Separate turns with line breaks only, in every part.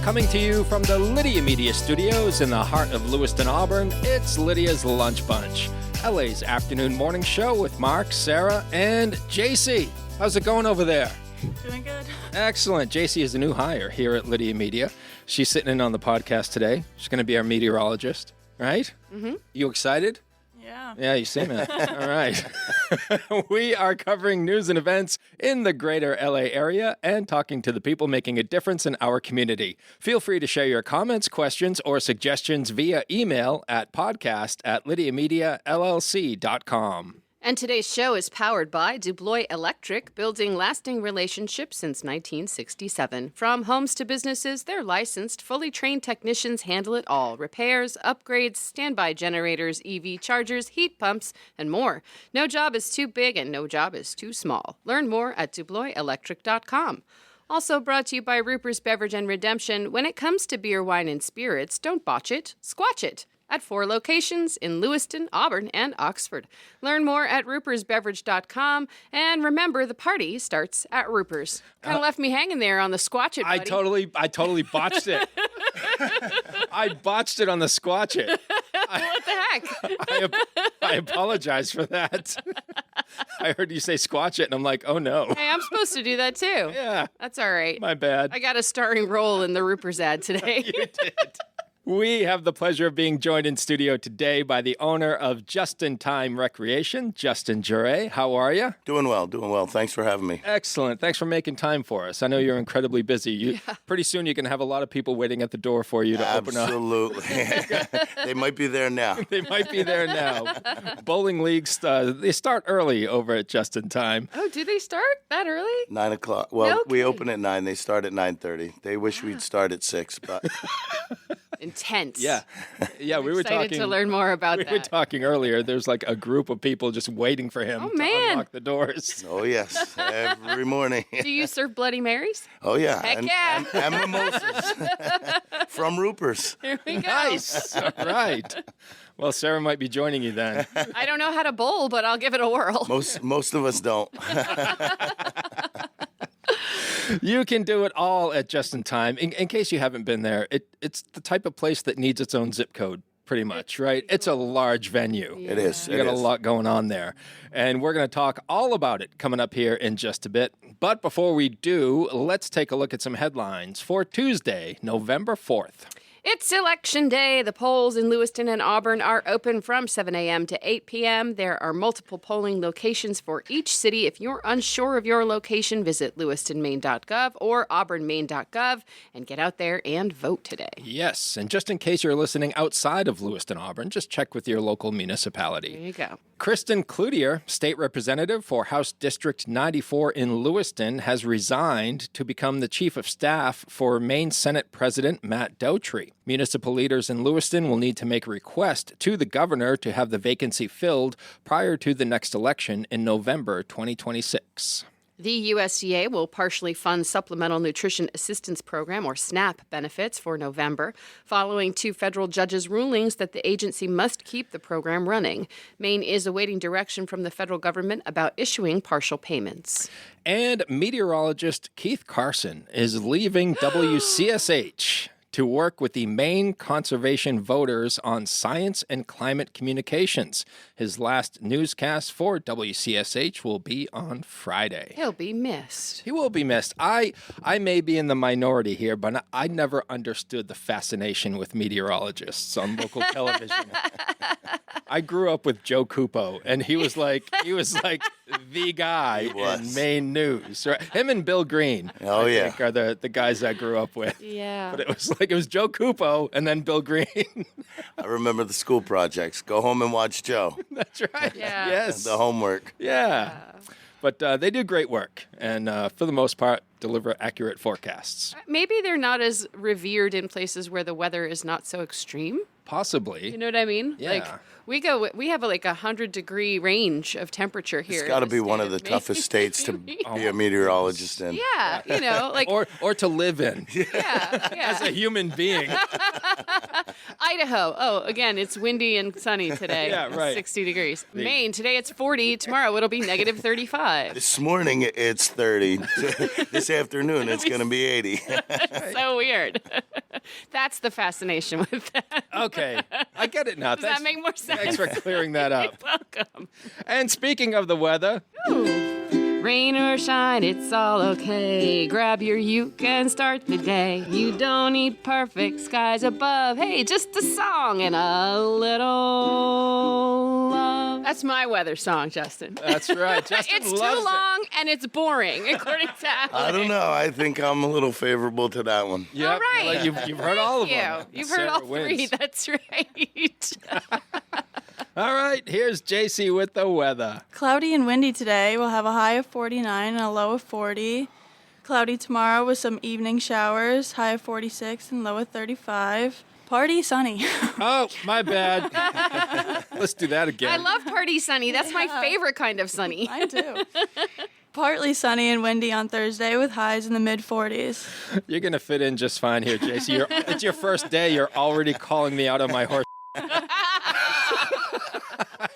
Coming to you from the Lydia Media Studios in the heart of Lewiston, Auburn, it's Lydia's Lunch Bunch, LA's afternoon morning show with Mark, Sarah, and JC. How's it going over there?
Doing good.
Excellent. JC is a new hire here at Lydia Media. She's sitting in on the podcast today. She's going to be our meteorologist, right? Mm-hmm. You excited?
Yeah.
Yeah, you seem it. All right. We are covering news and events in the greater LA area and talking to the people making a difference in our community. Feel free to share your comments, questions, or suggestions via email at podcast@lydiamediallc.com.
And today's show is powered by Dubois Electric, building lasting relationships since 1967. From homes to businesses, their licensed, fully trained technicians handle it all. Repairs, upgrades, standby generators, EV chargers, heat pumps, and more. No job is too big and no job is too small. Learn more at DuboisElectric.com. Also brought to you by Ruper's Beverage and Redemption. When it comes to beer, wine, and spirits, don't botch it, squatch it. At 4 locations in Lewiston, Auburn, and Oxford. Learn more at rupersbeverage.com. And remember, the party starts at Ruper's. Kind of left me hanging there on the squatch it, buddy.
I totally botched it. I botched it on the squatch it.
What the heck?
I apologize for that. I heard you say squatch it, and I'm like, oh no.
Hey, I'm supposed to do that too.
Yeah.
That's all right.
My bad.
I got a starring role in the Ruper's ad today.
You did. We have the pleasure of being joined in studio today by the owner of Just in Time Recreation, Justin Juray. How are you?
Doing well. Thanks for having me.
Excellent. Thanks for making time for us. I know you're incredibly busy. Pretty soon you can have a lot of people waiting at the door for you to open up.
Absolutely. They might be there now.
They might be there now. Bowling leagues, they start early over at Just in Time.
Oh, do they start that early?
9 o'clock. Well,
No
we
kidding.
open at 9. They start at 9:30. They wish we'd start at 6, but
Intense.
Yeah, we were
Excited
talking.
to learn more about
We
that.
were talking earlier. There's like a group of people just waiting for him to unlock the doors.
oh yes, every morning.
Do you serve Bloody Marys?
Oh yeah.
Heck
and,
yeah.
and mimosas from Ruper's.
Here we go.
Nice. All right. Well, Sarah might be joining you then.
I don't know how to bowl, but I'll give it a whirl.
Most of us don't.
You can do it all at Just in Time. In case you haven't been there, it's the type of place that needs its own zip code, pretty much, right? It's a large venue.
Yeah.
It is.
You got a lot going on there. And we're going to talk all about it coming up here in just a bit. But before we do, let's take a look at some headlines for Tuesday, November 4th.
It's Election Day. The polls in Lewiston and Auburn are open from 7 a.m. to 8 p.m. There are multiple polling locations for each city. If you're unsure of your location, visit lewistonmaine.gov or auburnmaine.gov and get out there and vote today.
Yes, and just in case you're listening outside of Lewiston, Auburn, just check with your local municipality.
There you go.
Kristen Cloutier, state representative for House District 94 in Lewiston, has resigned to become the chief of staff for Maine Senate President Matt Daughtry. Municipal leaders in Lewiston will need to make a request to the governor to have the vacancy filled prior to the next election in November 2026.
The USDA will partially fund Supplemental Nutrition Assistance Program, or SNAP, benefits for November, following 2 federal judges' rulings that the agency must keep the program running. Maine is awaiting direction from the federal government about issuing partial payments.
And meteorologist Keith Carson is leaving WCSH to work with the Maine Conservation Voters on science and climate communications. His last newscast for WCSH will be on Friday.
He'll be missed.
He will be missed. I may be in the minority here, but I never understood the fascination with meteorologists on local television. I grew up with Joe Cupo, and he was like the guy in Maine news. Right? Him and Bill Green, I think, are the guys I grew up with.
Yeah.
But it was Joe Cupo and then Bill Green.
I remember the school projects. Go home and watch Joe.
That's right.
Yeah.
Yes.
The homework.
Yeah. But they do great work, and for the most part, deliver accurate forecasts.
Maybe they're not as revered in places where the weather is not so extreme.
Possibly.
You know what I mean?
Yeah.
Like we have like 100-degree range of temperature here.
It's got to be one of the toughest states to be a meteorologist in.
Yeah, you know, like
or to live in.
yeah.
As a human being.
Idaho. Oh, again, it's windy and sunny today.
Yeah, right.
60 degrees. Maine, today it's 40. Tomorrow it'll be negative 35.
This morning it's 30. This this afternoon, it's going to be 80.
So weird. That's the fascination with that.
Okay, I get it now.
Does that make more sense?
Thanks for clearing that up.
You're welcome.
And speaking of the weather,
Rain or shine, it's all okay. Grab your uke and start the day. You don't need perfect skies above. Hey, just a song and a little love. That's my weather song, Justin.
that's right. Justin
It's
loves
too
it.
long and it's boring, according to Alex.
I don't know. I think I'm a little favorable to that one.
Yep.
All right.
Well, you've heard all of them.
You've heard all
Sarah
three.
wins.
That's right.
All right, here's JC with the weather.
Cloudy and windy today. We'll have a high of 49 and a low of 40. Cloudy tomorrow with some evening showers, high of 46 and low of 35. Party sunny.
Oh, my bad. Let's do that again.
I love party sunny. That's my favorite kind of sunny.
I do. Partly sunny and windy on Thursday with highs in the mid-40s.
You're going to fit in just fine here, JC. It's your first day. You're already calling me out on my horse.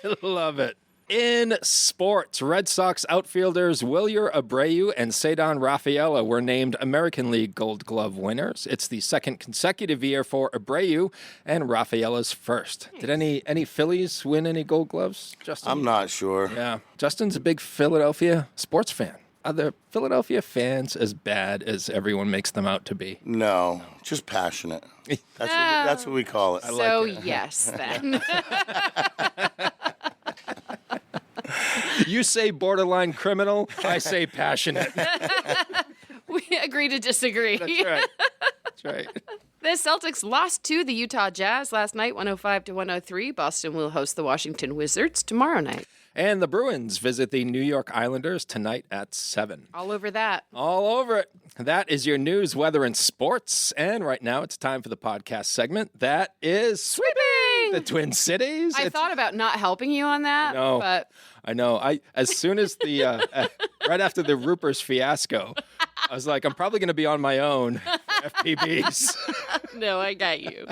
I love it. In sports, Red Sox outfielders Wilyer Abreu and Ceddanne Rafaela were named American League Gold Glove winners. It's the second consecutive year for Abreu and Rafaela's first. Did any Phillies win any Gold Gloves, Justin?
I'm not sure.
Yeah. Justin's a big Philadelphia sports fan. Are the Philadelphia fans as bad as everyone makes them out to be?
No, just passionate. That's what we call it.
So yes, then.
You say borderline criminal, I say passionate.
We agree to disagree.
That's right. That's right.
The Celtics lost to the Utah Jazz last night, 105-103. Boston will host the Washington Wizards tomorrow night.
And the Bruins visit the New York Islanders tonight at 7.
All over that.
All over it. That is your news, weather, and sports. And right now it's time for the podcast segment that is Sweeping the Twin Cities.
I thought about not helping you on that,
No.
but
I know. As soon as the right after the Ruper's fiasco, I was like, I'm probably going to be on my own for FPBs.
no, I got you.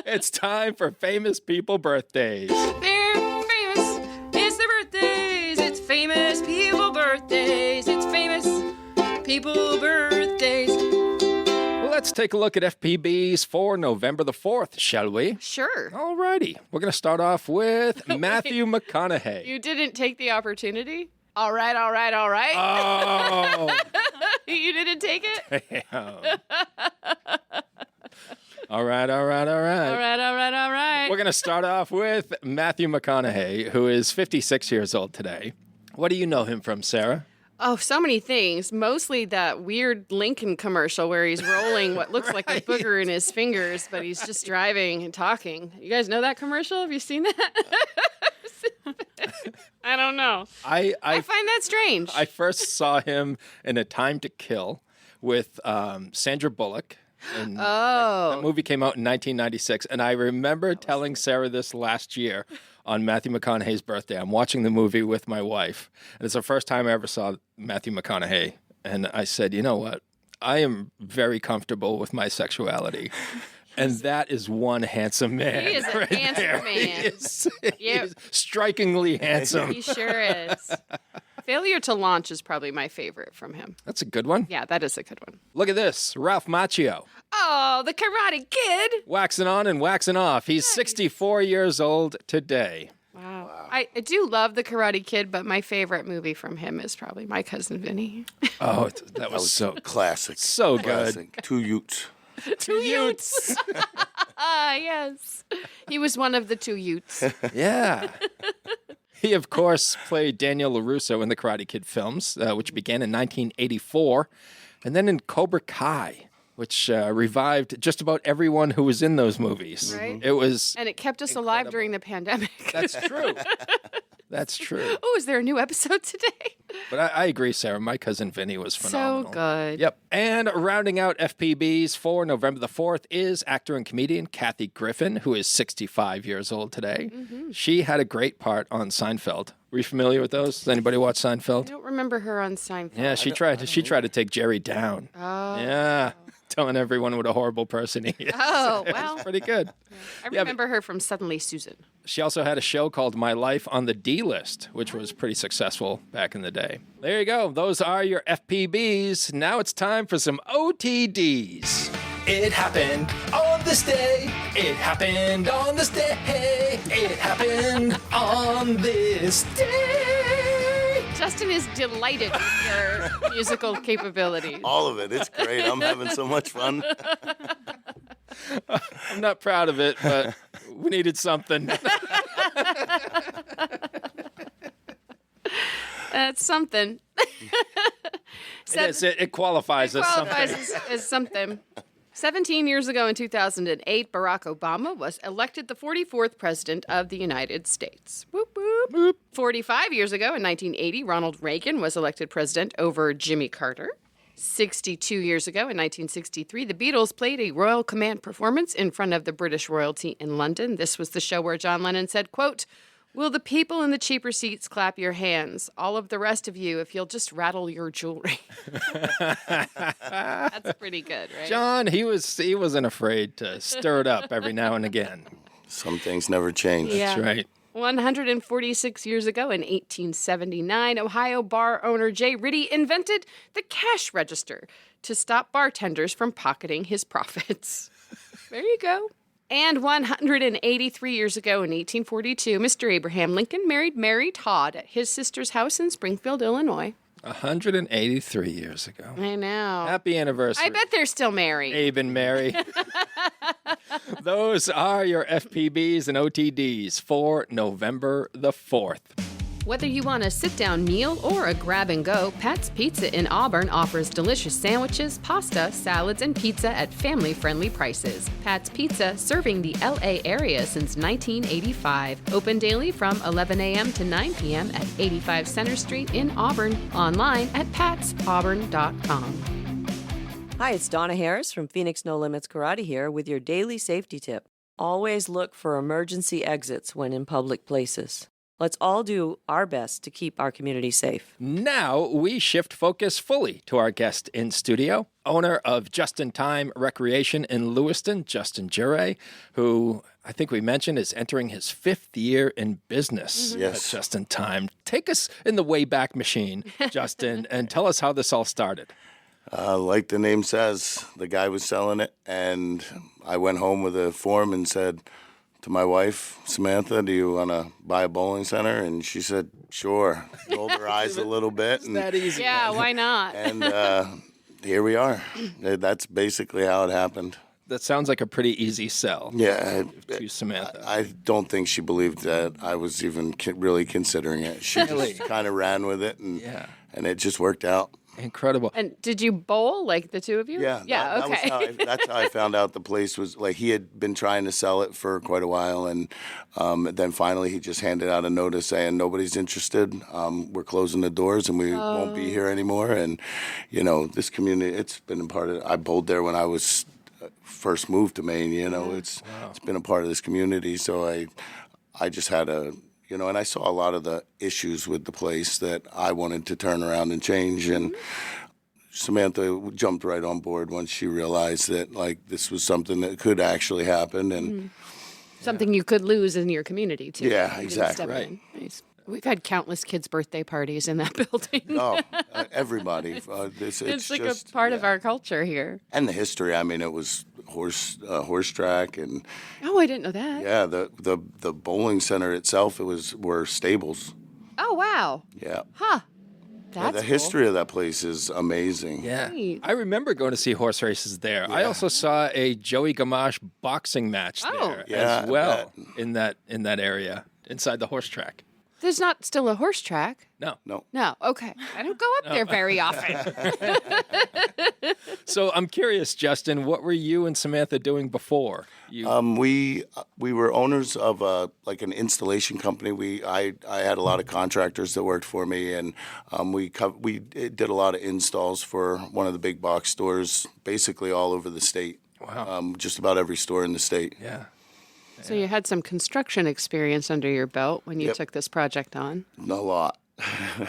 It's time for famous people birthdays.
They're famous. It's their birthdays. It's famous people birthdays. It's famous people birthdays.
Let's take a look at FPBs for November the 4th, shall we?
Sure.
Alrighty. We're going to start off with Matthew McConaughey.
You didn't take the opportunity? All right, all right, all right.
Oh.
You didn't take it?
Damn. All right, all right, all right.
All right, all right, all right.
We're going to start off with Matthew McConaughey, who is 56 years old today. What do you know him from, Sarah?
Oh, so many things. Mostly that weird Lincoln commercial where he's rolling what looks like a booger in his fingers, but he's just driving and talking. You guys know that commercial? Have you seen that? I don't know. I find that strange.
I first saw him in A Time to Kill with Sandra Bullock. And that movie came out in 1996, and I remember telling Sarah this last year on Matthew McConaughey's birthday. I'm watching the movie with my wife, and it's the first time I ever saw Matthew McConaughey. And I said, you know what? I am very comfortable with my sexuality. And that is one handsome man.
He is a
right
handsome
there.
man.
He is strikingly handsome.
He sure is. Failure to Launch is probably my favorite from him.
That's a good one.
Yeah, that is a good one.
Look at this. Ralph Macchio.
Oh, the Karate Kid.
Waxing on and waxing off. He's 64 years old today.
Wow. I do love the Karate Kid, but my favorite movie from him is probably My Cousin Vinny.
Oh, that was so
Classic.
So good.
Classic. Two Utes.
Two Utes. Ah, yes. He was one of the two Utes.
Yeah. He, of course, played Daniel LaRusso in the Karate Kid films, which began in 1984, and then in Cobra Kai, which revived just about everyone who was in those movies.
Right.
It was...
And it kept us alive during the pandemic.
That's true. That's true.
Oh, is there a new episode today?
But I agree, Sarah. My Cousin Vinny was phenomenal.
So good.
Yep. And rounding out FPBs for November the 4th is actor and comedian Kathy Griffin, who is 65 years old today. Mm-hmm. She had a great part on Seinfeld. Were you familiar with those? Does anybody watch Seinfeld?
I don't remember her on Seinfeld.
Yeah, she tried to take Jerry down.
Oh.
Yeah. telling everyone what a horrible person he is.
Oh,
It
well.
was pretty good.
I remember her from Suddenly Susan.
She also had a show called My Life on the D List, which was pretty successful back in the day. There you go. Those are your FPBs. Now it's time for some OTDs. It happened on this day. It happened on this day. It happened on this day.
Justin is delighted with your musical capabilities.
All of it. It's great. I'm having so much fun.
I'm not proud of it, but we needed something.
That's something.
It qualifies as something.
Qualifies as something. 17 years ago in 2008, Barack Obama was elected the 44th president of the United States. Whoop, whoop.
Whoop.
45 years ago in 1980, Ronald Reagan was elected president over Jimmy Carter. 62 years ago in 1963, the Beatles played a Royal Command performance in front of the British royalty in London. This was the show where John Lennon said, quote, "Will the people in the cheaper seats clap your hands? All of the rest of you, if you'll just rattle your jewelry." That's pretty good, right?
John, he wasn't afraid to stir it up every now and again.
Some things never change.
Yeah.
That's right.
146 years ago in 1879, Ohio bar owner J. Ritty invented the cash register to stop bartenders from pocketing his profits. There you go. And 183 years ago in 1842, Mr. Abraham Lincoln married Mary Todd at his sister's house in Springfield, Illinois.
183 years ago.
I know.
Happy anniversary.
I bet they're still married.
Abe and Mary. Those are your FPBs and OTDs for November the 4th.
Whether you want a sit-down meal or a grab-and-go, Pat's Pizza in Auburn offers delicious sandwiches, pasta, salads, and pizza at family-friendly prices. Pat's Pizza, serving the L.A. area since 1985. Open daily from 11 a.m. to 9 p.m. at 85 Center Street in Auburn. Online at patsauburn.com.
Hi, it's Donna Harris from Phoenix No Limits Karate here with your daily safety tip. Always look for emergency exits when in public places. Let's all do our best to keep our community safe.
Now we shift focus fully to our guest in studio, owner of Just in Time Recreation in Lewiston, Justin Juray, who I think we mentioned is entering his 5th year in business
Yes.
at Just in Time. Take us in the Wayback Machine, Justin, and tell us how this all started.
Like the name says, the guy was selling it, and I went home with a form and said to my wife, Samantha, "Do you want to buy a bowling center?" And she said, "Sure." Rolled her eyes a little bit.
It's that easy.
Yeah, why not?
And here we are. That's basically how it happened.
That sounds like a pretty easy sell
Yeah.
to Samantha.
I don't think she believed that I was even really considering it. She
Really?
just kind of ran with it, and it just worked out.
Incredible.
And did you bowl, like the two of you?
Yeah,
Yeah,
that
okay.
That's how I found out the place was, like, he had been trying to sell it for quite a while, and then finally he just handed out a notice saying nobody's interested. We're closing the doors and we won't be here anymore. And, you know, this community, it's been a part of, I bowled there when I was first moved to Maine, you know, it's been a part of this community. So I just had you know, and I saw a lot of the issues with the place that I wanted to turn around and change. And Samantha jumped right on board once she realized that, like, this was something that could actually happen. And
Something you could lose in your community, too.
Yeah,
You didn't
exactly.
step
Right.
in. Nice. We've had countless kids' birthday parties in that building.
everybody.
It's like a part of our culture here.
And the history. I mean, it was horse track, and
Oh, I didn't know that.
yeah, the bowling center itself, were stables.
Oh, wow.
Yeah.
Huh.
Yeah,
That's
the
cool.
history of that place is amazing.
Yeah.
Right.
I remember going to see horse races there. I also saw a Joey Gamache boxing match
Oh.
there
Yeah,
as
I
well in that area inside the horse track.
There's not still a horse track.
No.
No.
No. Okay. I don't go up there very often.
So I'm curious, Justin, what were you and Samantha doing before?
We were owners of like an installation company. I had a lot of contractors that worked for me, and we did a lot of installs for one of the big box stores, basically all over the state.
Wow.
Just about every store in the state.
Yeah.
So you had some construction experience under your belt when you
Yep.
took this project on.
A lot.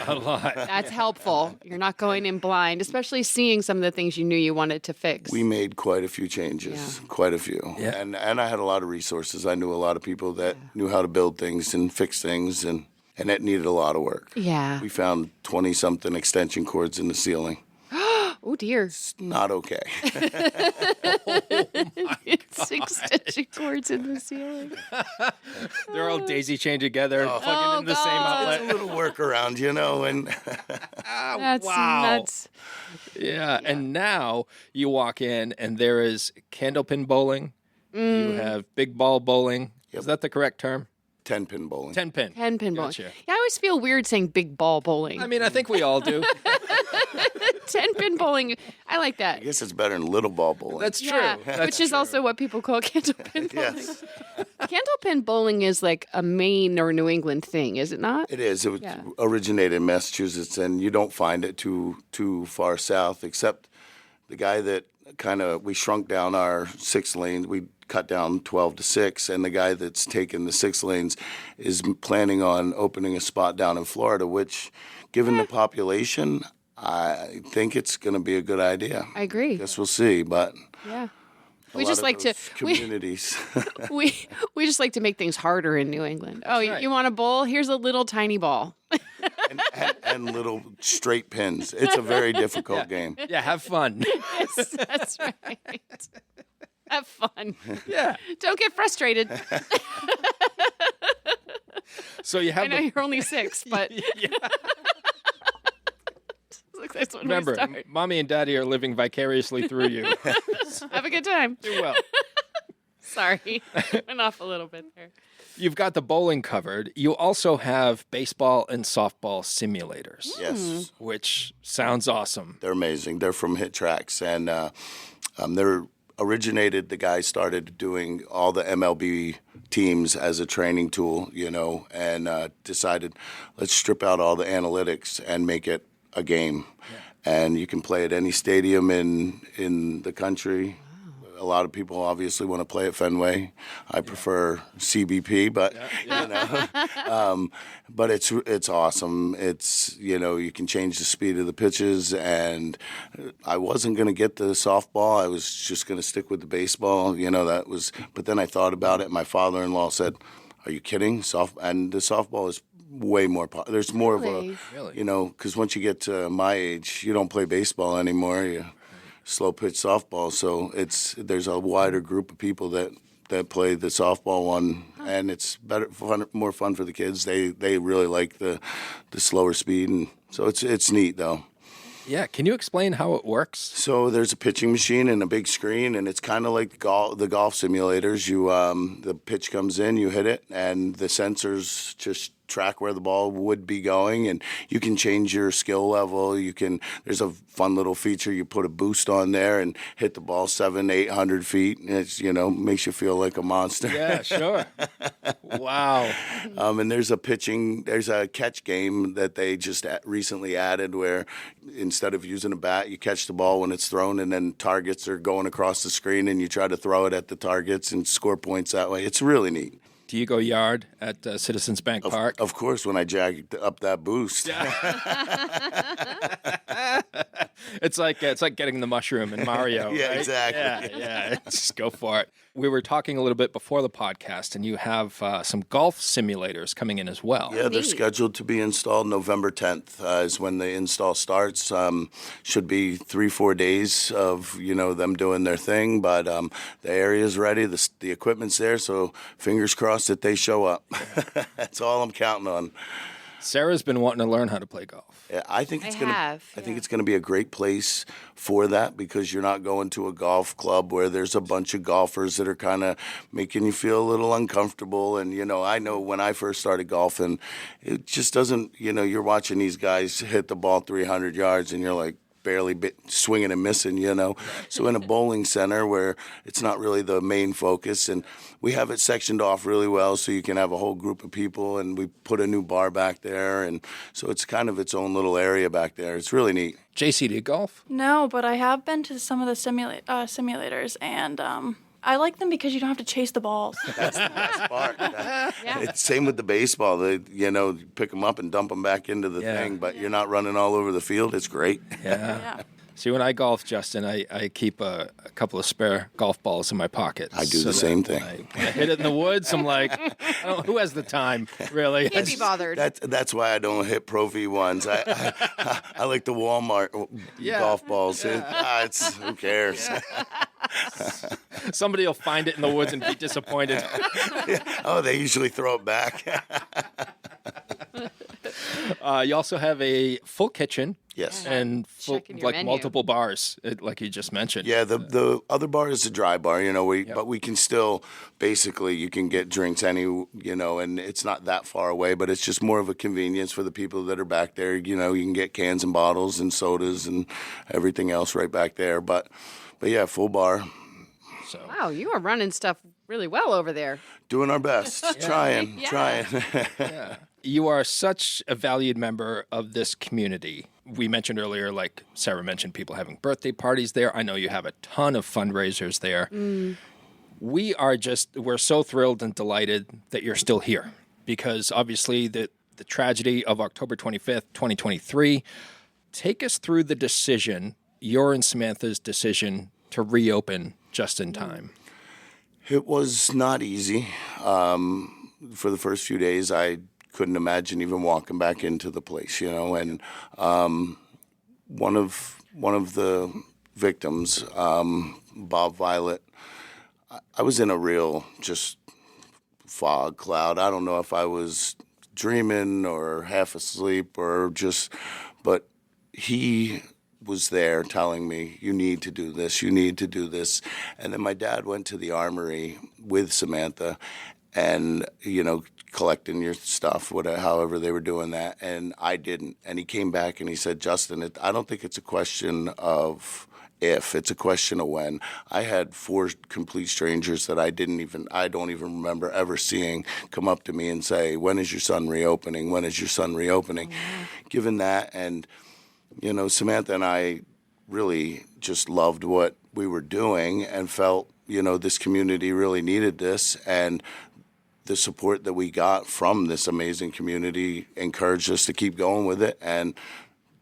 A lot.
That's helpful. You're not going in blind, especially seeing some of the things you knew you wanted to fix.
We made quite a few changes, quite a few.
Yeah.
And I had a lot of resources. I knew a lot of people that knew how to build things and fix things, and it needed a lot of work.
Yeah.
We found 20-something extension cords in the ceiling.
Oh, dear.
It's not okay.
It's extension cords in the ceiling.
They're all daisy-chained together and plugging in the same
God.
outlet.
It's a little workaround, you know, and
That's nuts.
Yeah, and now you walk in and there is candlepin bowling. You have big ball bowling. Is that the correct term?
10-pin bowling.
10-pin.
10-pin bowling.
Gotcha.
Yeah, I always feel weird saying big ball bowling.
I mean, I think we all do.
10-pin bowling. I like that.
I guess it's better than little ball bowling.
That's true.
Yeah,
That's
which is also what people call candlepin bowling.
Yes,
Candlepin bowling is like a Maine or New England thing, is it not?
it is. It was
Yeah.
originated in Massachusetts, and you don't find it too far south, except the guy that we shrunk down our 6 lanes. We cut down 12 to 6, and the guy that's taken the 6 lanes is planning on opening a spot down in Florida, which, given the population, I think it's going to be a good idea.
I agree.
Guess we'll see, but
Yeah.
a
We
lot
just
of
like to
those communities.
we just like to make things harder in New England. Oh,
right.
you want a bowl? Here's a little tiny ball.
and little straight pins. It's a very difficult game.
Yeah, have fun.
Yes, that's right. Have fun.
Yeah.
Don't get frustrated.
So you have
I know you're only 6, but
Yeah.
that's when
Remember,
we start.
Mommy and Daddy are living vicariously through you.
Have a good time.
Do well.
Sorry, went off a little bit there.
You've got the bowling covered. You also have baseball and softball simulators,
Yes.
which sounds awesome.
They're amazing. They're from Hit Tracks, and they're originated. The guy started doing all the MLB teams as a training tool, you know, and decided let's strip out all the analytics and make it a game. And you can play at any stadium in the country. A lot of people obviously want to play at Fenway. I prefer CBP, but you know, but it's awesome. It's, you know, you can change the speed of the pitches, and I wasn't going to get the softball. I was just going to stick with the baseball. You know, but then I thought about it. My father-in-law said, "Are you kidding? And the softball is way more. There's more of a,
Really?
you know, because once you get to my age, you don't play baseball anymore. You slow pitch softball, so there's a wider group of people that play the softball one, and it's more fun for the kids. They really like the slower speed, and so it's neat though.
Yeah, can you explain how it works?
So there's a pitching machine and a big screen, and it's kind of like the golf simulators. The pitch comes in, you hit it, and the sensors just track where the ball would be going, and you can change your skill level. There's a fun little feature. You put a boost on there and hit the ball 700-800 feet. And it's, you know, makes you feel like a monster.
Yeah, sure. Wow.
And there's a catch game that they just recently added where instead of using a bat, you catch the ball when it's thrown, and then targets are going across the screen, and you try to throw it at the targets and score points that way. It's really neat.
Do you go yard at Citizens Bank Park?
Of course, when I jacked up that boost.
It's like getting the mushroom in Mario.
Yeah,
right?
exactly.
Yeah. Just go for it. We were talking a little bit before the podcast, and you have some golf simulators coming in as well.
Yeah, they're
Neat.
scheduled to be installed November 10th is when the install starts. Should be 3-4 days of, you know, them doing their thing, but the area's ready, the equipment's there, so fingers crossed that they show up. That's all I'm counting on.
Sarah's been wanting to learn how to play golf.
Yeah, I think
I
it's
have,
it's going to be a great place for that, because you're not going to a golf club where there's a bunch of golfers that are kind of making you feel a little uncomfortable. And, you know, I know when I first started golfing, it just doesn't, you know, you're watching these guys hit the ball 300 yards and you're like, barely swinging and missing, you know. So in a bowling center where it's not really the main focus, and we have it sectioned off really well so you can have a whole group of people, and we put a new bar back there, and so it's kind of its own little area back there. It's really neat.
JC, do you golf?
No, but I have been to some of the simulators, and I like them because you don't have to chase the balls.
That's the best part. It's same with the baseball. They, pick them up and dump them back into the thing, but you're not running all over the field. It's great.
Yeah.
See, when I golf, Justin, I keep a couple of spare golf balls in my pocket.
I do the same thing.
When I hit it in the woods, I'm like, who has the time, really?
Can't be bothered.
That's why I don't hit Pro V1s. I like the Walmart golf balls. Who cares?
Somebody will find it in the woods and be disappointed.
Oh, they usually throw it back.
You also have a full kitchen.
Yes.
And full,
Checking your menu.
multiple bars, like you just mentioned.
Yeah, the other bar is a dry bar, but we can still, basically, you can get drinks and it's not that far away, but it's just more of a convenience for the people that are back there. You can get cans and bottles and sodas and everything else right back there. But yeah, full bar.
So.
Wow, you are running stuff really well over there.
Doing our best. Trying.
Yeah. You are such a valued member of this community. We mentioned earlier, like Sarah mentioned, people having birthday parties there. I know you have a ton of fundraisers there. We're so thrilled and delighted that you're still here because obviously the tragedy of October 25th, 2023. Take us through the decision, your and Samantha's decision to reopen just in time.
It was not easy. For the first few days, I couldn't imagine even walking back into the place, and one of the victims, Bob Violet, I was in a real just fog cloud. I don't know if I was dreaming or half asleep but he was there telling me, you need to do this. And then my dad went to the armory with Samantha and, collecting your stuff, however they were doing that. And I didn't. And he came back and he said, Justin, I don't think it's a question of if, it's a question of when. I had 4 complete strangers that I don't even remember ever seeing come up to me and say, when is your son reopening? When is your son reopening? Given that, and, Samantha and I really just loved what we were doing and felt, this community really needed this. And the support that we got from this amazing community encouraged us to keep going with it. And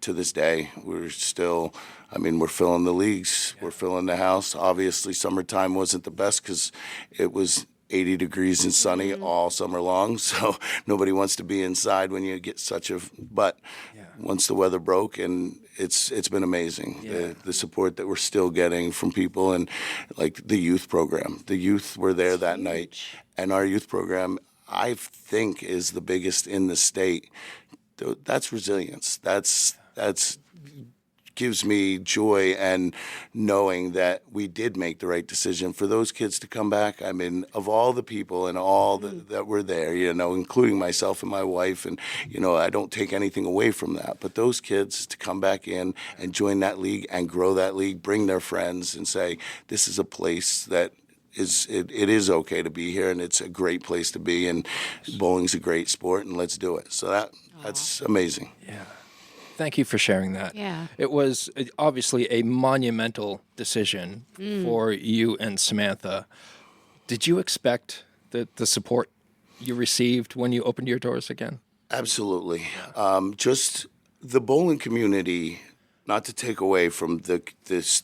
to this day, we're still, we're filling the leagues. We're filling the house. Obviously, summertime wasn't the best because it was 80 degrees and sunny all summer long. So nobody wants to be inside when you get but once the weather broke, and it's been amazing. The support that we're still getting from people, and like the youth program. The youth were there that night. And our youth program, I think, is the biggest in the state. That's resilience. That's gives me joy, and knowing that we did make the right decision for those kids to come back. Of all the people and all that were there, including myself and my wife, and, I don't take anything away from that. But those kids to come back in and join that league and grow that league, bring their friends and say, this is a place that it is okay to be here, and it's a great place to be, and bowling's a great sport, and let's do it. So that's amazing.
Yeah. Thank you for sharing that.
Yeah.
It was obviously a monumental decision for you and Samantha. Did you expect the support you received when you opened your doors again?
Absolutely. Just the bowling community, not to take away from the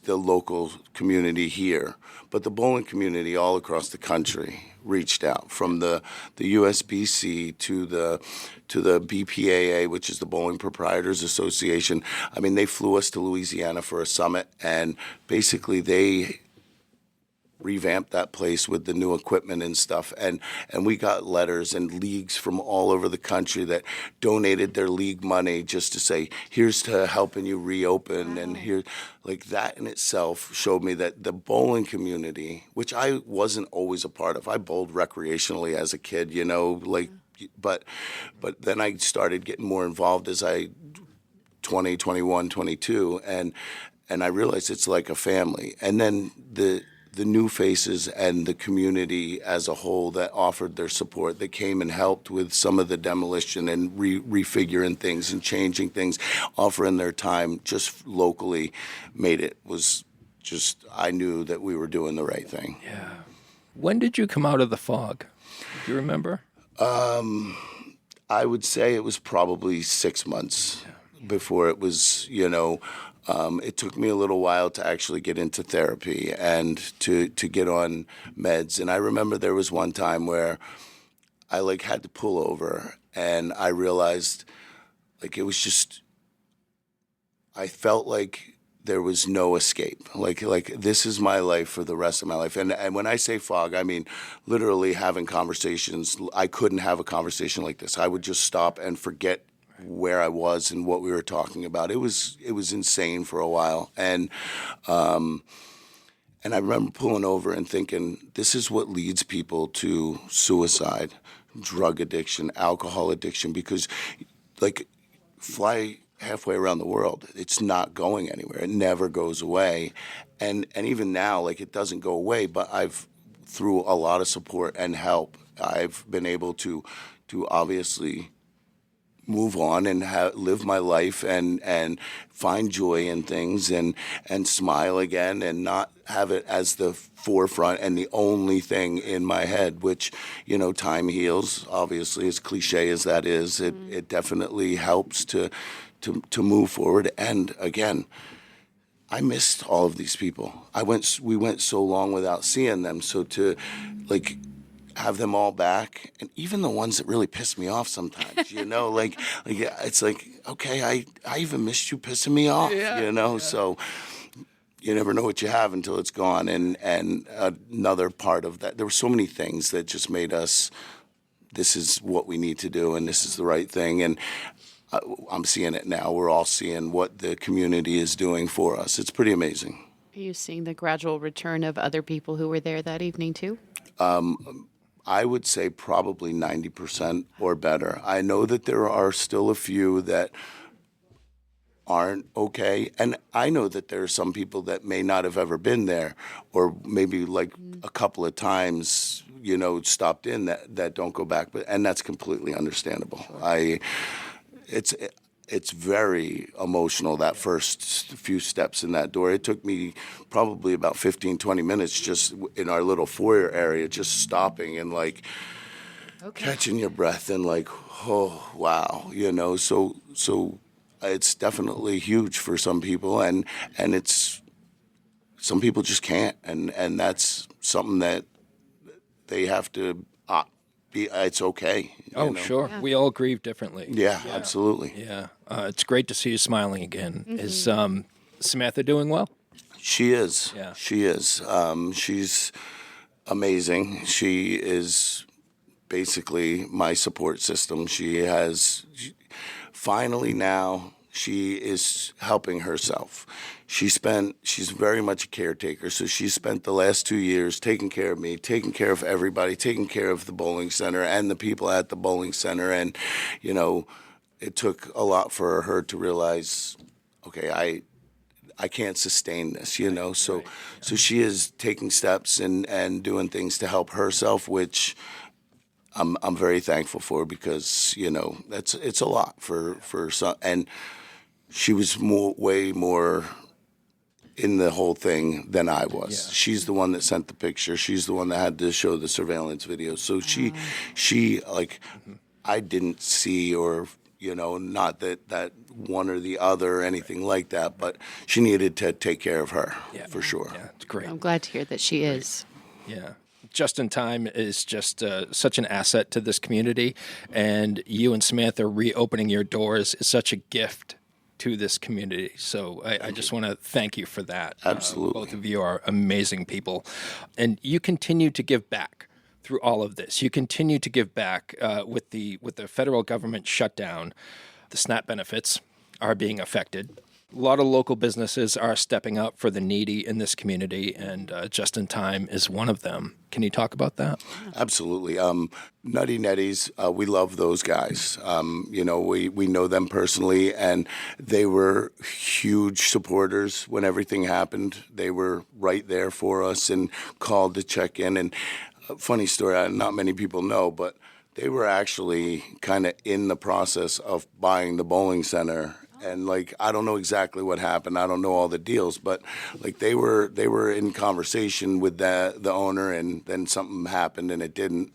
local community here, but the bowling community all across the country reached out, from the USBC to the BPAA, which is the Bowling Proprietors Association. They flew us to Louisiana for a summit, and basically they revamped that place with the new equipment and stuff, and we got letters and leagues from all over the country that donated their league money just to say, here's to helping you reopen. Wow. And here, like, that in itself showed me that the bowling community, which I wasn't always a part of, I bowled recreationally as a kid, but then I started getting more involved as 20, 21, 22, and I realized it's like a family. And then the new faces and the community as a whole that offered their support, that came and helped with some of the demolition and refiguring things and changing things, offering their time just locally, was I knew that we were doing the right thing.
Yeah. When did you come out of the fog? Do you remember?
I would say it was probably 6 months before it was, it took me a little while to actually get into therapy and to get on meds. And I remember there was one time where I had to pull over, and I realized it was just, I felt like there was no escape. This is my life for the rest of my life. And when I say fog, I mean literally having conversations. I couldn't have a conversation like this. I would just stop and forget where I was and what we were talking about. It was insane for a while. And I remember pulling over and thinking, this is what leads people to suicide, drug addiction, alcohol addiction, because fly halfway around the world, it's not going anywhere. It never goes away. And even now, it doesn't go away, but through a lot of support and help, I've been able to obviously move on and live my life and find joy in things and smile again and not have it as the forefront and the only thing in my head, which, time heals, obviously, as cliche as that is. It definitely helps to move forward. And again, I missed all of these people. We went so long without seeing them. So to have them all back, and even the ones that really piss me off sometimes, it's okay, I even missed you pissing me off, So you never know what you have until it's gone. And another part of that, there were so many things that just made us, this is what we need to do and this is the right thing. And I'm seeing it now. We're all seeing what the community is doing for us. It's pretty amazing.
Are you seeing the gradual return of other people who were there that evening too?
I would say probably 90% or better. I know that there are still a few that aren't okay. And I know that there are some people that may not have ever been there, or maybe a couple of times, stopped in that don't go back. And that's completely understandable. It's very emotional, that first few steps in that door. It took me probably about 15, 20 minutes just in our little foyer area, just stopping and catching your breath and oh, wow, So it's definitely huge for some people, and it's, some people just can't. And that's something that they have to it's okay.
Sure. Yeah. We all grieve differently.
Yeah, absolutely.
Yeah. It's great to see you smiling again. Mm-hmm. Is Samantha doing well?
She is.
Yeah.
She is. She's amazing. She is basically my support system. Finally now, she is helping herself. She's very much a caretaker, so she spent the last 2 years taking care of me, taking care of everybody, taking care of the bowling center and the people at the bowling center. And, it took a lot for her to realize, okay, I can't sustain this, So she is taking steps and doing things to help herself, which I'm very thankful for, because, it's a lot for some. And she was way more in the whole thing than I was. Yeah. She's the one that sent the picture. She's the one that had to show the surveillance video. So she I didn't see, or, not that one or the other or anything like that, but she needed to take care of her, for sure.
Yeah, it's great.
I'm glad to hear that she is.
Yeah. Just in Time is just such an asset to this community, and you and Samantha reopening your doors is such a gift to this community. So I just want to thank you for that.
Absolutely.
Both of you are amazing people. And you continue to give back through all of this. You continue to give back with the federal government shutdown. The SNAP benefits are being affected. A lot of local businesses are stepping up for the needy in this community, and Just in Time is one of them. Can you talk about that?
Absolutely. Nutty Netties, we love those guys. We know them personally, and they were huge supporters when everything happened. They were right there for us and called to check in. And funny story, not many people know, but they were actually kind of in the process of buying the bowling center And like, I don't know exactly what happened. I don't know all the deals, but like they were in conversation with the owner, and then something happened and it didn't.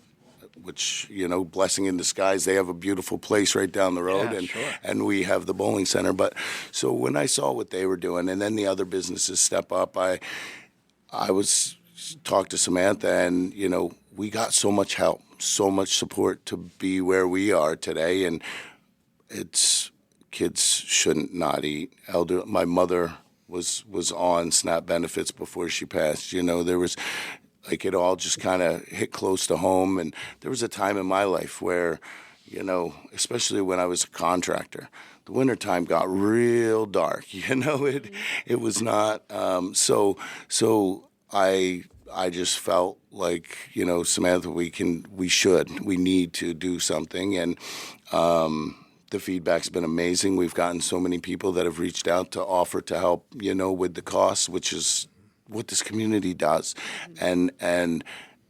Which, blessing in disguise. They have a beautiful place right down the road, and we have the bowling center. But so when I saw what they were doing, and then the other businesses step up, I was talked to Samantha, and we got so much help, so much support to be where we are today. And kids shouldn't not eat. My mother was on SNAP benefits before she passed. There was. Like, it all just kind of hit close to home. And there was a time in my life where, especially when I was a contractor, the wintertime got real dark. It was not. So I just felt like, Samantha, we need to do something. And the feedback's been amazing. We've gotten so many people that have reached out to offer to help, with the costs, which is what this community does, and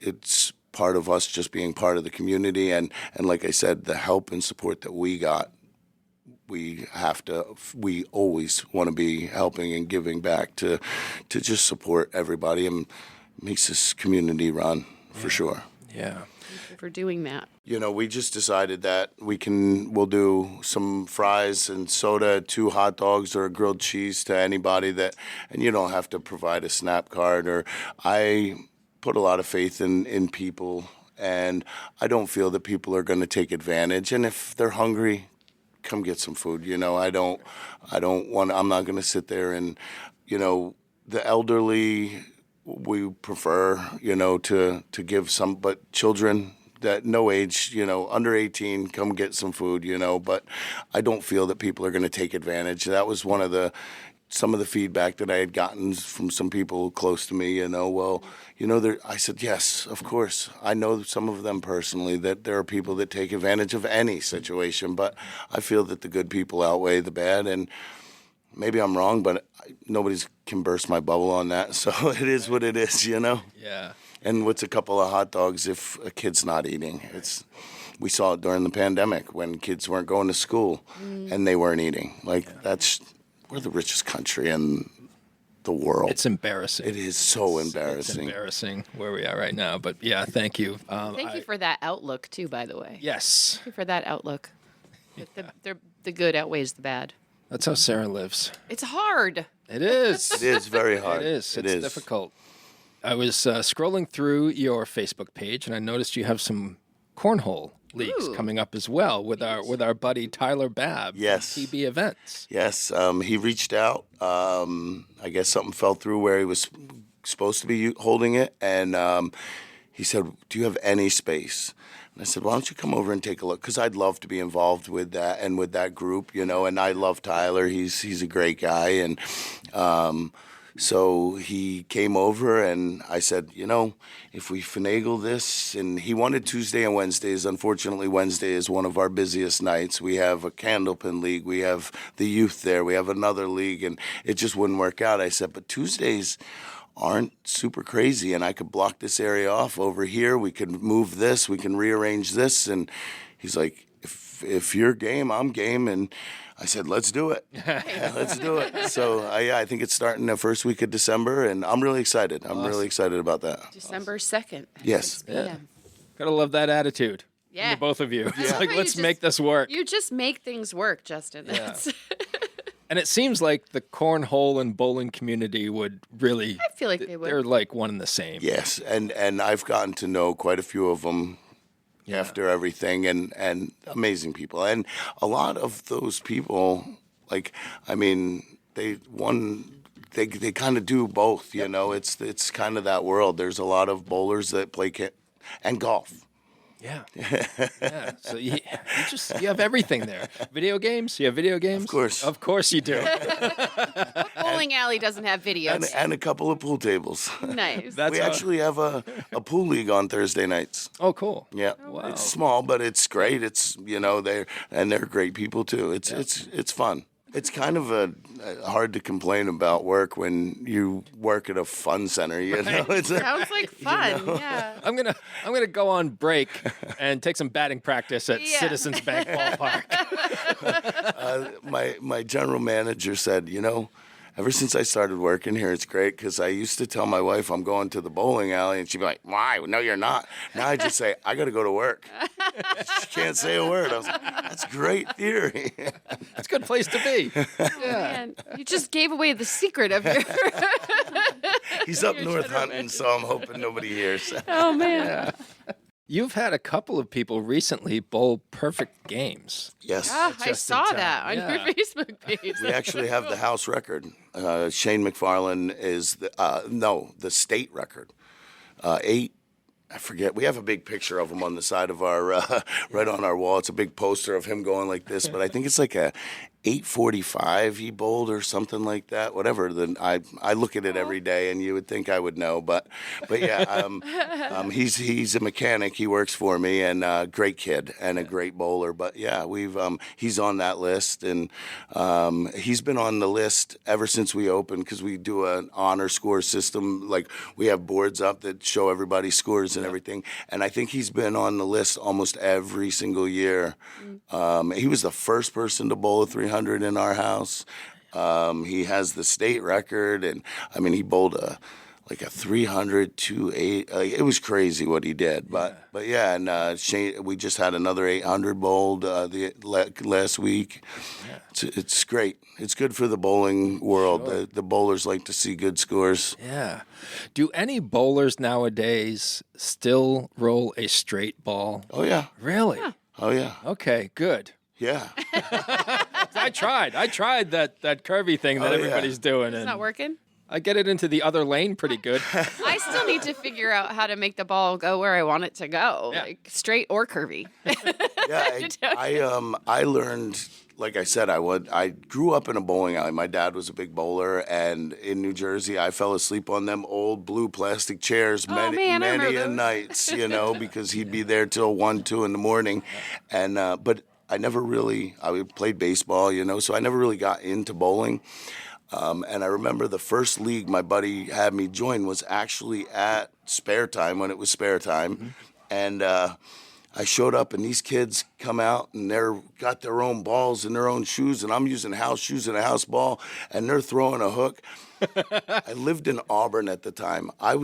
it's part of us just being part of the community, and like I said, the help and support that we got, we always want to be helping and giving back to just support everybody, and makes this community run for sure.
Yeah.
Thank you for doing that.
We just decided that we'll do some fries and soda, 2 hot dogs, or a grilled cheese to anybody and you don't have to provide a SNAP card. I put a lot of faith in people, and I don't feel that people are going to take advantage. And if they're hungry, come get some food. I'm not going to sit there and, the elderly, we prefer, to give some, but children that no age, under 18, come get some food, but I don't feel that people are going to take advantage. That was some of the feedback that I had gotten from some people close to me, I said, yes, of course. I know some of them personally, that there are people that take advantage of any situation, but I feel that the good people outweigh the bad, and maybe I'm wrong, but nobody can burst my bubble on that, so it is what it is,
Yeah. And
what's a couple of hot dogs if a kid's not eating? We saw it during the pandemic when kids weren't going to school and they weren't eating. We're the richest country in the world.
It's embarrassing.
It is so embarrassing.
It's embarrassing where we are right now. But yeah, thank you.
Thank you for that outlook too, by the way.
Yes.
Thank you for that outlook. The good outweighs the bad.
That's how Sarah lives.
It's hard.
It is.
It is very hard.
It is. It's difficult. I was scrolling through your Facebook page, and I noticed you have some cornhole leagues coming up as well with our buddy Tyler Babb.
Yes.
From TB Events.
Yes. He reached out. I guess something fell through where he was supposed to be holding it, and he said, "Do you have any space?" And I said, "Why don't you come over and take a look?" Because I'd love to be involved with that and with that group, and I love Tyler. He's a great guy, and so he came over, and I said, if we finagle this, and he wanted Tuesday and Wednesdays. Unfortunately, Wednesday is one of our busiest nights. We have a candlepin league. We have the youth there. We have another league, and it just wouldn't work out. I said, but Tuesdays aren't super crazy, and I could block this area off over here. We could move this. We can rearrange this. And he's like, if you're game, I'm game. And I said, let's do it. Let's do it. So, I think it's starting the first week of December, and I'm really excited. I'm really excited about that.
December 2nd.
Yes.
6 p.m.
Yeah. Gotta love that attitude.
Yeah.
The both of you. It's
Yeah.
like,
You
let's
just-
make this work.
You just make things work, Justin.
Yeah.
That's
And it seems like the cornhole and bowling community would really.
I feel like they would.
They're like one and the same.
Yes, and I've gotten to know quite a few of them after everything, and amazing people. And a lot of those people, they kind of do both, It's kind of that world. There's a lot of bowlers that play and golf.
Yeah. Yeah. So you have everything there. Video games? You have video games?
Of course.
Of course you do.
What bowling alley doesn't have videos?
And a couple of pool tables.
Nice.
That's
We actually have a pool league on Thursday nights.
Oh, cool.
Yeah,
wow.
It's small, but it's great. It's they're great people too. It's fun. It's kind of hard to complain about work when you work at a fun center. You know,
Sounds like fun. Yeah.
I'm gonna go on break and take some batting practice at Citizens Bank Ballpark.
My general manager said, ever since I started working here, it's great because I used to tell my wife I'm going to the bowling alley, and she'd be like, "Why? No, you're not." Now I just say, "I got to go to work." She can't say a word. I was like, "That's great theory."
That's a good place to be.
Man, you just gave away the secret of your.
He's up north hunting, so I'm hoping nobody hears.
Oh man.
You've had a couple of people recently bowl perfect games.
Yes.
Ah, I
Just in
saw
time.
that on
Yeah.
your Facebook page.
We actually have the house record. Shane McFarland is the state record. 8, I forget. We have a big picture of him on the side of our, right on our wall. It's a big poster of him going like this, but I think it's like a 8:45 he bowled or something like that. Whatever. Then I look at it every day, and you would think I would know, but yeah, he's a mechanic. He works for me, and great kid and a great bowler. But yeah, he's on that list, and he's been on the list ever since we opened because we do an honor score system. Like we have boards up that show everybody's scores and everything, and I think he's been on the list almost every single year. He was the first person to bowl a 300 in our house. He has the state record, and I mean, he bowled a 300, 2-8. It was crazy what he did, but yeah, and Shane, we just had another 800 bowled last week. It's great. It's good for the bowling world.
Sure.
The bowlers like to see good scores.
Yeah. Do any bowlers nowadays still roll a straight ball?
Oh yeah.
Really?
Oh yeah.
Okay, good.
Yeah.
I tried that curvy thing that
Oh, yeah.
everybody's doing,
It's
and
not working.
I get it into the other lane pretty good.
I still need to figure out how to make the ball go where I want it to go,
Yeah.
like straight or curvy.
Yeah, I learned, like I said, I grew up in a bowling alley. My dad was a big bowler, and in New Jersey, I fell asleep on them old blue plastic chairs many
man, I remember
a
those.
nights, because he'd be there till 1, 2 in the morning, and but I never really, I played baseball, so I never really got into bowling. And I remember the first league my buddy had me join was actually at spare time when it was spare time.
Mm-hmm.
And I showed up, and these kids come out, and they're got their own balls and their own shoes, and I'm using house shoes and a house ball, and they're throwing a hook. I lived in Auburn at the time. I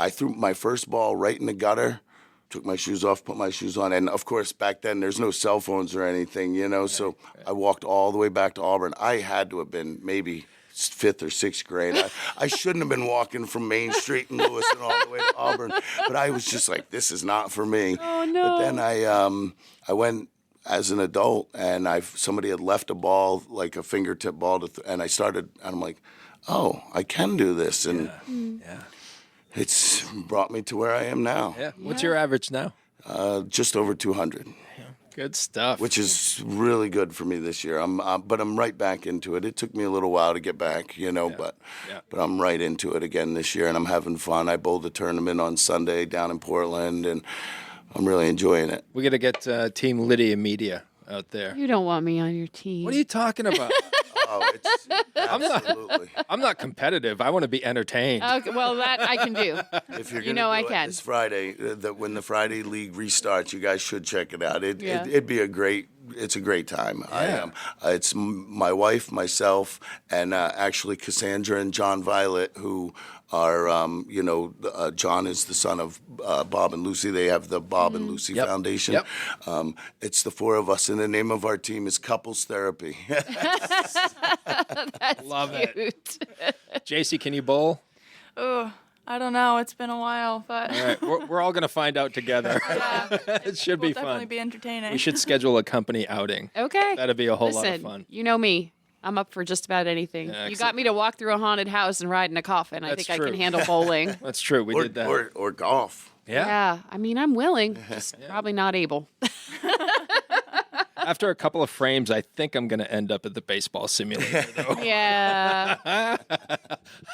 threw my first ball right in the gutter, took my shoes off, put my shoes on, and of course back then there's no cell phones or anything, so I walked all the way back to Auburn. I had to have been maybe 5th or 6th grade. I shouldn't have been walking from Main Street in Lewiston all the way to Auburn, but I was just like, this is not for me.
Oh, no.
But then I went as an adult, and somebody had left a ball, like a fingertip ball, and I started, and I'm like, oh, I can do this, and it's brought me to where I am now.
Yeah. What's your average now?
Just over 200.
Good stuff.
Which is really good for me this year. But I'm right back into it. It took me a little while to get back, but I'm right into it again this year, and I'm having fun. I bowled a tournament on Sunday down in Portland, and I'm really enjoying it.
We got to get Team Lydia Media out there.
You don't want me on your team.
What are you talking about?
Oh, it's absolutely.
I'm not competitive. I want to be entertained.
Okay, well, that I can do.
If you're
You
gonna
know I
do it
can.
this Friday, when the Friday league restarts, you guys should check it out.
Yeah.
It'd be it's a great time.
Yeah.
It's my wife, myself, and actually Cassandra and John Violet, who are, John is the son of Bob and Lucy. They have the Bob and Lucy
Yep.
Foundation.
Yep.
It's the 4 of us, and the name of our team is Couples Therapy.
Love it.
Cute.
JC, can you bowl?
Oh, I don't know. It's been a while, but
All right, we're all going to find out together. It should
will
be
definitely
fun.
be entertaining.
We should schedule a company outing.
Okay.
That'd be a whole
Listen,
lot of fun.
you know me. I'm up for just about anything.
Yeah,
You got me to walk through a haunted house and ride in a coffin. I
That's
think
true.
I can handle bowling.
That's true. We did that.
or golf.
Yeah.
I mean, I'm willing, just probably not able.
After a couple of frames, I think I'm going to end up at the baseball simulator, though.
Yeah.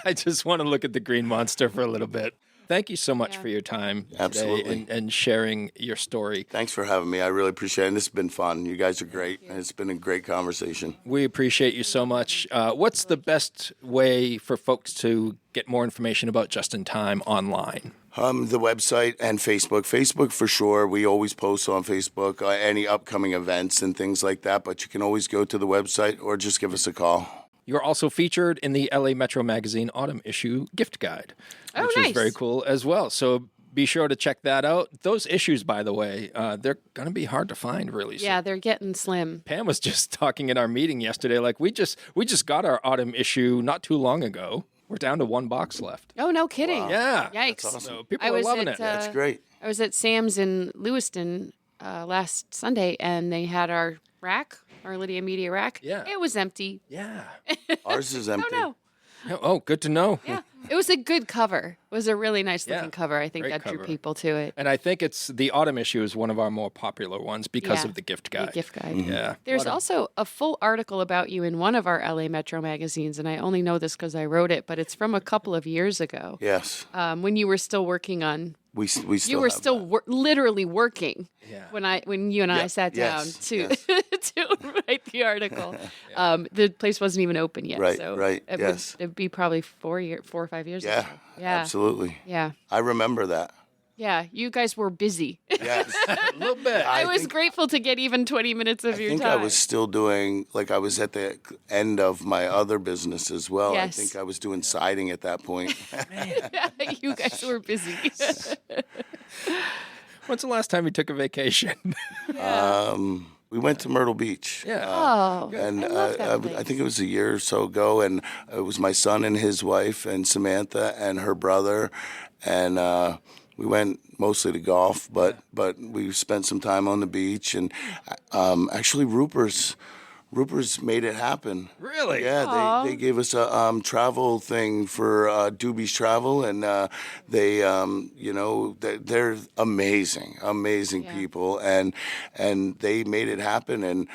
I just want to look at the green monster for a little bit. thank you so much for your time today
Absolutely.
and sharing your story.
Thanks for having me. I really appreciate it. And this has been fun. You guys are great. And it's been a great conversation.
We appreciate you so much. What's the best way for folks to get more information about Just in Time online?
The website and Facebook. Facebook for sure. We always post on Facebook any upcoming events and things like that. But you can always go to the website or just give us a call.
You're also featured in the LA Metro Magazine Autumn Issue Gift Guide, which is very cool as well. So be sure to check that out. Those issues, by the way, they're going to be hard to find really soon.
Yeah, they're getting slim.
Pam was just talking in our meeting yesterday, like we just got our autumn issue not too long ago. We're down to one box left.
Oh, no kidding.
Wow.
Yeah.
Yikes.
That's awesome.
So people are loving it.
That's great.
I was at Sam's in Lewiston last Sunday, and they had our rack, our Lydia Media rack.
Yeah.
It was empty.
Yeah.
Ours is empty.
Oh,
Oh, good to know.
no. Yeah. It was a good cover. It was a really nice looking
Yeah.
cover. I think
Great
that drew
cover.
people to it.
And I think it's the autumn issue is one of our more popular ones because
Yeah.
of the gift
The
guide.
gift guide.
Yeah.
There's also a full article about you in one of our LA Metro magazines, and I only know this because I wrote it, but it's from a couple of years ago
Yes.
when you were still working on.
We still
You were
have
still literally working
Yeah.
when you and I sat down
yes,
to
yes.
to write the article. The place wasn't even open yet,
Right,
so
right,
it
yes.
it'd be probably 4 or 5 years
Yeah,
ago. Yeah,
absolutely.
Yeah,
I remember that.
yeah. You guys were busy.
Yes.
A little bit.
I was
think-
grateful to get even 20 minutes of
I
your
think
time.
I was still doing, like I was at the end of my other business as well.
Yes.
I think I was doing siding at that point.
You guys were busy.
When's the last time you took a vacation?
We went to Myrtle Beach.
Yeah.
Oh,
And
I love that place.
I think it was a year or so ago, and it was my son and his wife and Samantha and her brother, and we went mostly to golf, but we spent some time on the beach, and actually Ruper's made it happen.
Really?
Yeah, they gave us a travel thing for Doobie's Travel, and they're amazing people, and they made it happen, and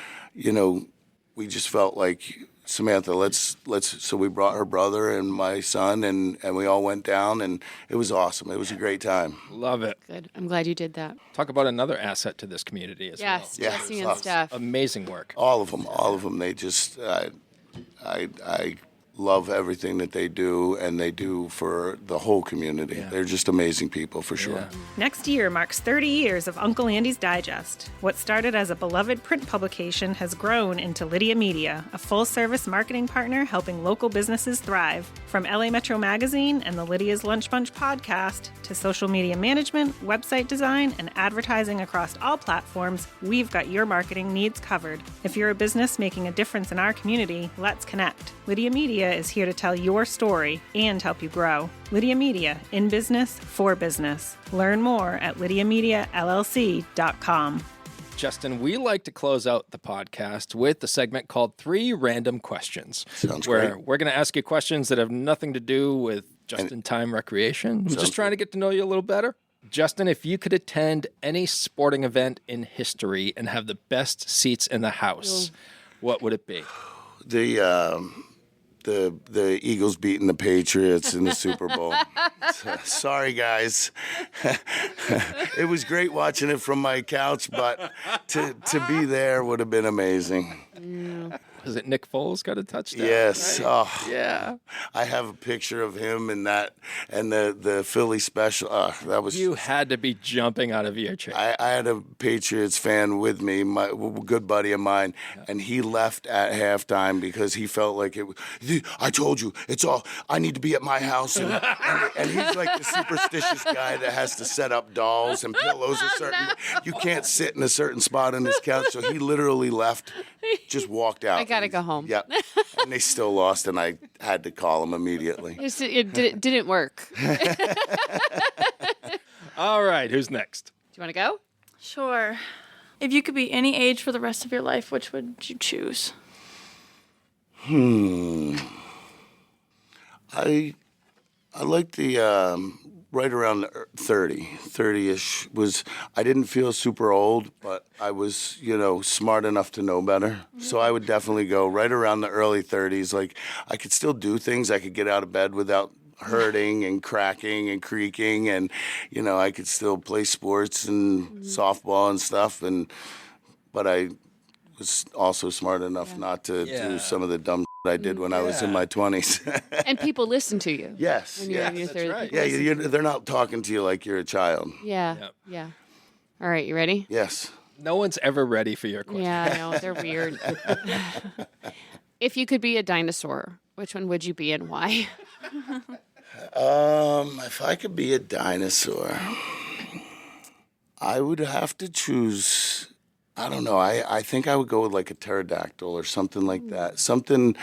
we just felt like, Samantha, let's. So we brought her brother and my son, and we all went down, and it was awesome. It was a great time.
Love it.
Good. I'm glad you did that.
Talk about another asset to this community as
Yes,
Yeah,
Jesse
it's
and
awesome.
Steph.
well. Amazing work.
All of them. They just, I love everything that they do, and they do for the whole community.
Yeah.
They're just amazing people, for sure.
Yeah.
Next year marks 30 years of Uncle Andy's Digest. What started as a beloved print publication has grown into Lydia Media, a full-service marketing partner helping local businesses thrive. From LA Metro Magazine and the Lydia's Lunch Bunch podcast to social media management, website design, and advertising across all platforms, we've got your marketing needs covered. If you're a business making a difference in our community, let's connect. Lydia Media is here to tell your story and help you grow. Lydia Media, in business, for business. Learn more at lydiamediallc.com.
Justin, we like to close out the podcast with a segment called 3 Random Questions.
Sounds
where
great.
we're going to ask you questions that have nothing to do with just-in-time recreation. We're just trying to get to know you a little better. Justin, if you could attend any sporting event in history and have the best seats in the house, what would it be?
The Eagles beating the Patriots in the Super Bowl. Sorry, guys. It was great watching it from my couch, but to be there would have been amazing.
Is it Nick Foles got a touchdown?
Yes. Oh,
Yeah.
I have a picture of him and the Philly special. That was.
You had to be jumping out of your chair.
I had a Patriots fan with me, my good buddy of mine, and he left at halftime because he felt like it was, I told you, it's all, I need to be at my house. And he's like the superstitious guy that has to set up dolls and pillows you can't sit in a certain spot on his couch. So he literally left, just walked out.
I gotta go home.
Yep. And they still lost, and I had to call him immediately.
It didn't work. Do
All right, who's next?
you want to go?
Sure. If you could be any age for the rest of your life, which would you choose?
I like the right around 30-ish I didn't feel super old, but I was, smart enough to know better. So I would definitely go right around the early 30s. Like I could still do things. I could get out of bed without hurting and cracking and creaking, and I could still play sports and softball and stuff, but I was also smart enough not to do some of the dumb I did when I was in my 20s.
And people listen to you.
Yes.
When you're in your 30s.
right.
Yeah, they're not talking to you like you're a child.
Yeah.
Yep.
Yeah. All right, you ready?
Yes.
No one's ever ready for your question.
Yeah, I know. They're weird. If you could be a dinosaur, which one would you be and why?
If I could be a dinosaur, I would have to choose. I don't know. I think I would go with like a pterodactyl or something like that. Something,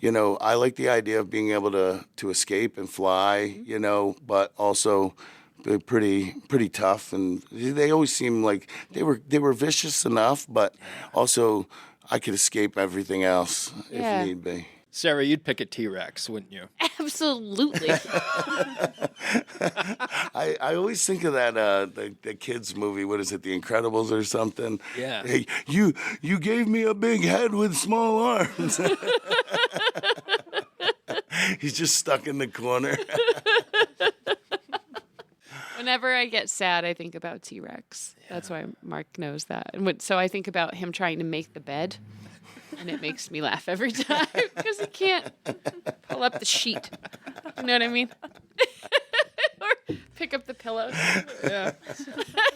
I like the idea of being able to escape and fly, but also they're pretty tough. And they always seem like they were vicious enough, but also I could escape everything else if need be.
Sarah, you'd pick a T-Rex, wouldn't you?
Absolutely.
I always think of that the kids movie. What is it, The Incredibles or something?
Yeah.
Hey, you gave me a big head with small arms. He's just stuck in the corner.
Whenever I get sad, I think about T-Rex. Yeah. That's why Mark knows that. And so I think about him trying to make the bed. And it makes me laugh every time because he can't pull up the sheet. You know what I mean? Or pick up the pillows.
Yeah.
I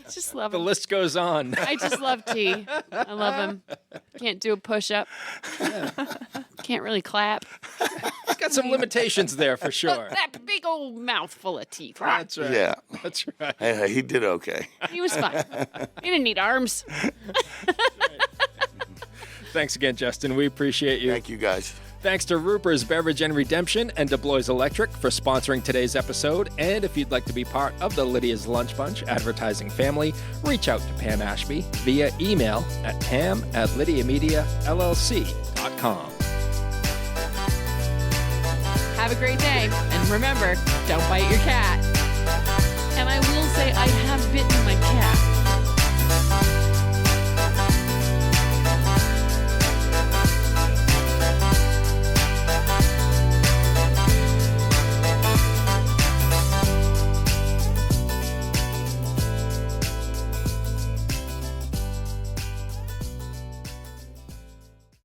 just love him.
The list goes on.
I just love T. I love him. Can't do a push-up. Can't really clap.
He's got some limitations there for sure.
That big old mouth full of teeth.
That's right.
Yeah.
That's right.
Hey, he did okay.
He was fine. He didn't need arms.
Thanks again, Justin. We appreciate you.
Thank you, guys.
Thanks to Ruper's Beverage and Redemption and DeBlois Electric for sponsoring today's episode. And if you'd like to be part of the Lydia's Lunch Bunch advertising family, reach out to Pam Ashby via email at pam@lydiamediallc.com.
Have a great day. And remember, don't bite your cat.